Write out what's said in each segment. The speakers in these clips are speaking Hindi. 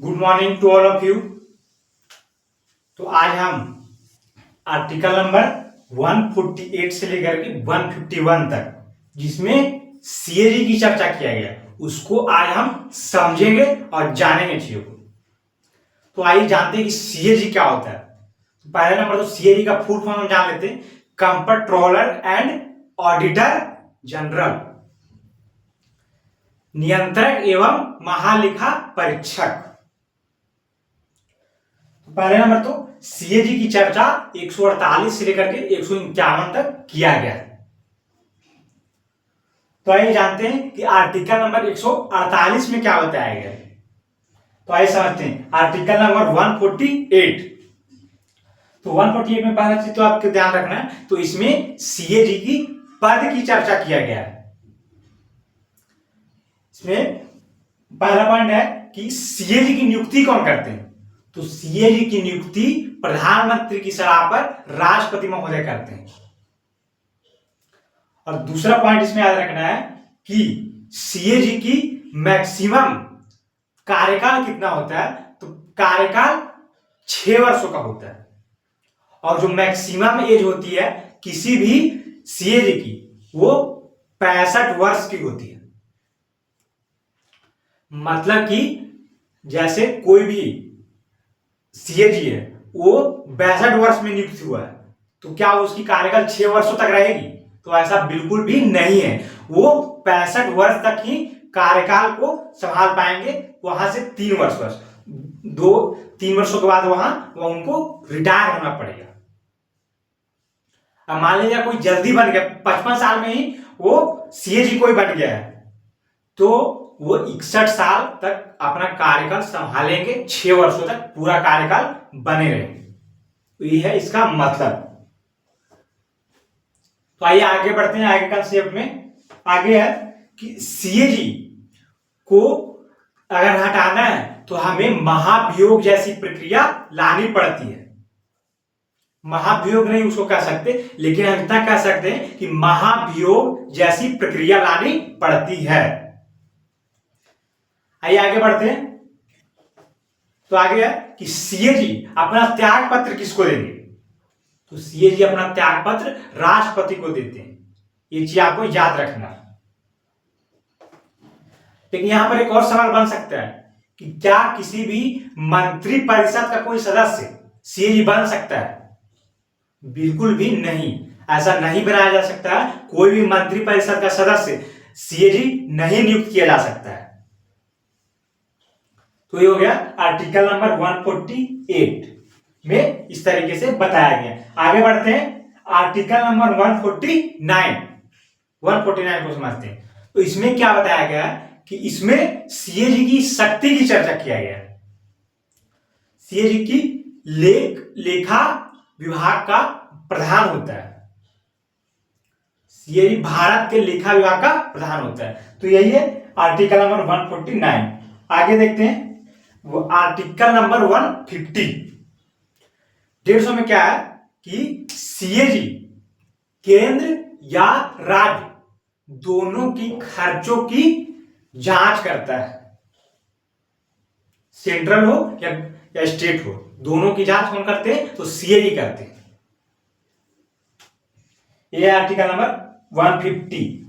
Good morning to all of you. तो आज हम आर्टिकल नंबर 148 से लेकर के 151 तक जिसमें सीएजी की चर्चा किया गया उसको आज हम समझेंगे और जानेंगे चीजों को। तो आइए जानते हैं कि सीएजी क्या होता है। तो पहले नंबर तो सीएजी का फुल फॉर्म हम जान लेते हैं, कंट्रोलर एंड ऑडिटर जनरल, नियंत्रक एवं महालेखा परीक्षक। पहले नंबर तो सीएजी की चर्चा 148 से लेकर के 151 तक किया गया है। तो आइए जानते हैं कि आर्टिकल नंबर 148 में क्या बताया गया है। तो आइए समझते हैं आर्टिकल नंबर 148। तो 148 में पहला चीज तो आपको ध्यान रखना है, तो इसमें सीएजी की पद की चर्चा किया गया है। इसमें पहला पॉइंट है कि सीएजी की नियुक्ति कौन करते हैं। तो सीएजी की नियुक्ति प्रधानमंत्री की सलाह पर राष्ट्रपति महोदय करते हैं। और दूसरा पॉइंट इसमें याद रखना है कि सीएजी की मैक्सिमम कार्यकाल कितना होता है। तो कार्यकाल 6 वर्षों का होता है। और जो मैक्सिमम एज होती है किसी भी सीएजी की वो 65 वर्ष की होती है। मतलब कि जैसे कोई भी सीएजी है वो 62 वर्ष में नियुक्त हुआ है तो क्या उसकी कार्यकाल 6 वर्षों तक रहेगी? तो ऐसा बिल्कुल भी नहीं है। वो 65 वर्ष तक ही कार्यकाल को संभाल पाएंगे। वहां से 3 वर्षों के बाद वहां उनको रिटायर होना पड़ेगा। अब मान लीजिए कोई जल्दी बन गया, 55 साल में ही वो सीएजी कोई बन गया है तो वो 61 साल तक अपना कार्यकाल संभालेंगे, 6 वर्षों तक पूरा कार्यकाल बने रहेंगे। तो ये है इसका मतलब। तो आइए आगे बढ़ते हैं आगे कंसेप्ट में। आगे है कि सीएजी को अगर हटाना है तो हमें महाभियोग जैसी प्रक्रिया लानी पड़ती है। महाभियोग नहीं उसको कह सकते, लेकिन हम इतना कह सकते हैं कि महाभियोग जैसी प्रक्रिया लानी पड़ती है। आइए आगे बढ़ते हैं। तो आगे है कि सीएजी अपना त्याग पत्र किसको देंगे। तो सीएजी अपना त्याग पत्र राष्ट्रपति को देते हैं। ये चीज आपको याद रखना है। लेकिन यहां पर एक और सवाल बन सकता है कि क्या किसी भी मंत्री परिषद का कोई सदस्य सीएजी बन सकता है? बिल्कुल भी नहीं, ऐसा नहीं बनाया जा सकता है। कोई भी मंत्री परिषद का सदस्य सीएजी नहीं नियुक्त किया जा सकता है। तो ये हो गया आर्टिकल नंबर 148 में इस तरीके से बताया गया। आगे बढ़ते हैं आर्टिकल नंबर 149 को समझते हैं। तो इसमें क्या बताया गया कि इसमें सीएजी की शक्ति की चर्चा किया गया। सीएजी की लेखा विभाग का प्रधान होता है। सीएजी भारत के लेखा विभाग का प्रधान होता है। तो यही है आर्टिकल नंबर 149। आगे देखते हैं वो आर्टिकल नंबर 150। 150 में क्या है कि सीएजी केंद्र या राज्य दोनों की खर्चों की जांच करता है। सेंट्रल हो या स्टेट हो, दोनों की जांच कौन करते हैं? तो सीएजी करते हैं। यह आर्टिकल नंबर 150।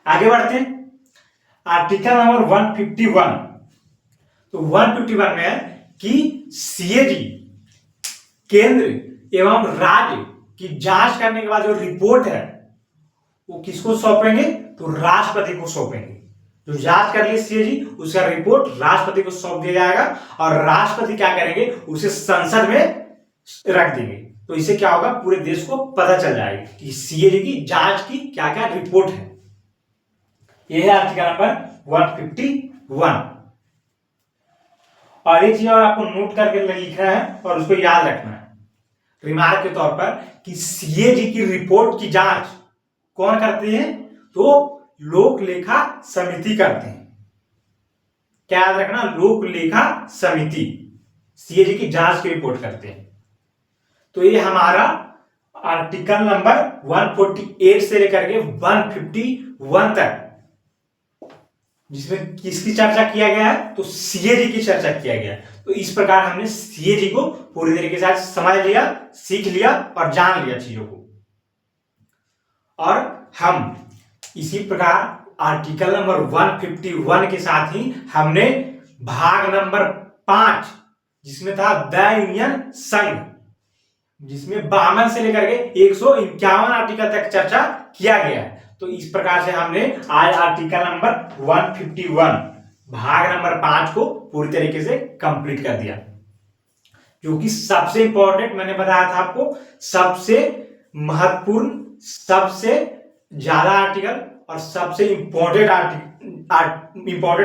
आगे बढ़ते हैं आर्टिकल नंबर 151। तो 151 में है कि सीएजी केंद्र एवं राज्य की जांच करने के बाद जो रिपोर्ट है वो किसको सौंपेंगे? तो राष्ट्रपति को सौंपेंगे। जो जांच कर ली सीएजी उसका रिपोर्ट राष्ट्रपति को सौंप दिया जाएगा और राष्ट्रपति क्या करेंगे? उसे संसद में रख देंगे। तो इससे क्या होगा? पूरे देश को पता चल जाएगा कि सीएजी की जांच की क्या क्या रिपोर्ट है। यह है आर्टिकल नंबर 151। और एक चीज और आपको नोट करके लिखना है और उसको याद रखना है रिमार्क के तौर पर कि सीएजी की रिपोर्ट की जांच कौन करते हैं? तो लोक लेखा समिति करते हैं। क्या याद रखना? लोक लेखा समिति सीएजी की जांच की रिपोर्ट करते हैं। तो ये हमारा आर्टिकल नंबर 148 से लेकर के 151 तक जिसमें किसकी चर्चा किया गया है, तो सीएजी की चर्चा किया गया है। तो इस प्रकार हमने सीएजी को पूरी तरीके से समझ लिया, सीख लिया और जान लिया चीजों को। और हम इसी प्रकार आर्टिकल नंबर 151 के साथ ही हमने भाग नंबर 5 जिसमें था द यूनियन संघ, जिसमें 52 से लेकर के 151 आर्टिकल तक चर्चा किया गया है। तो इस प्रकार से हमने आज आर्टिकल नंबर 151 भाग नंबर 5 को पूरी तरीके से कंप्लीट कर दिया, जो कि सबसे इंपॉर्टेंट मैंने बताया था आपको, सबसे महत्वपूर्ण, सबसे ज्यादा आर्टिकल और सबसे इंपॉर्टेंट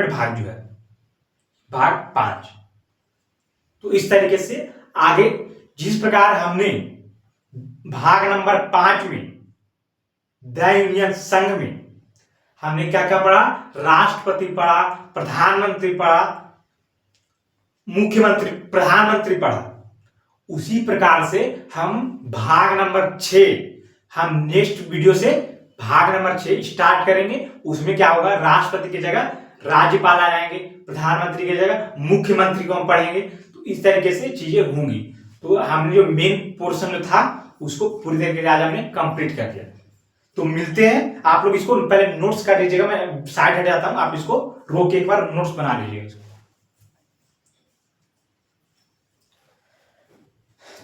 भाग जो है भाग 5। तो इस तरीके से आगे जिस प्रकार हमने भाग नंबर 5 में द यूनियन संघ में हमने क्या क्या पढ़ा, राष्ट्रपति पढ़ा, प्रधानमंत्री पढ़ा, मुख्यमंत्री, प्रधानमंत्री पढ़ा, उसी प्रकार से हम भाग नंबर 6 हम नेक्स्ट वीडियो से भाग नंबर 6 स्टार्ट करेंगे। उसमें क्या होगा, राष्ट्रपति की जगह राज्यपाल आ जाएंगे, प्रधानमंत्री की जगह मुख्यमंत्री को हम पढ़ेंगे। तो इस तरीके से चीजें होंगी। तो हमने जो मेन पोर्शन जो था उसको पूरी तरीके से आज हमने कंप्लीट कर दिया। तो मिलते हैं, आप लोग इसको पहले नोट्स कर लीजिएगा, मैं साइड हट जाता हूं, आप इसको रोक के एक बार नोट्स बना लीजिएगा।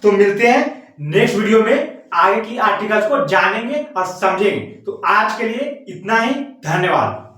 तो मिलते हैं नेक्स्ट वीडियो में, आगे की आर्टिकल्स को जानेंगे और समझेंगे। तो आज के लिए इतना ही, धन्यवाद।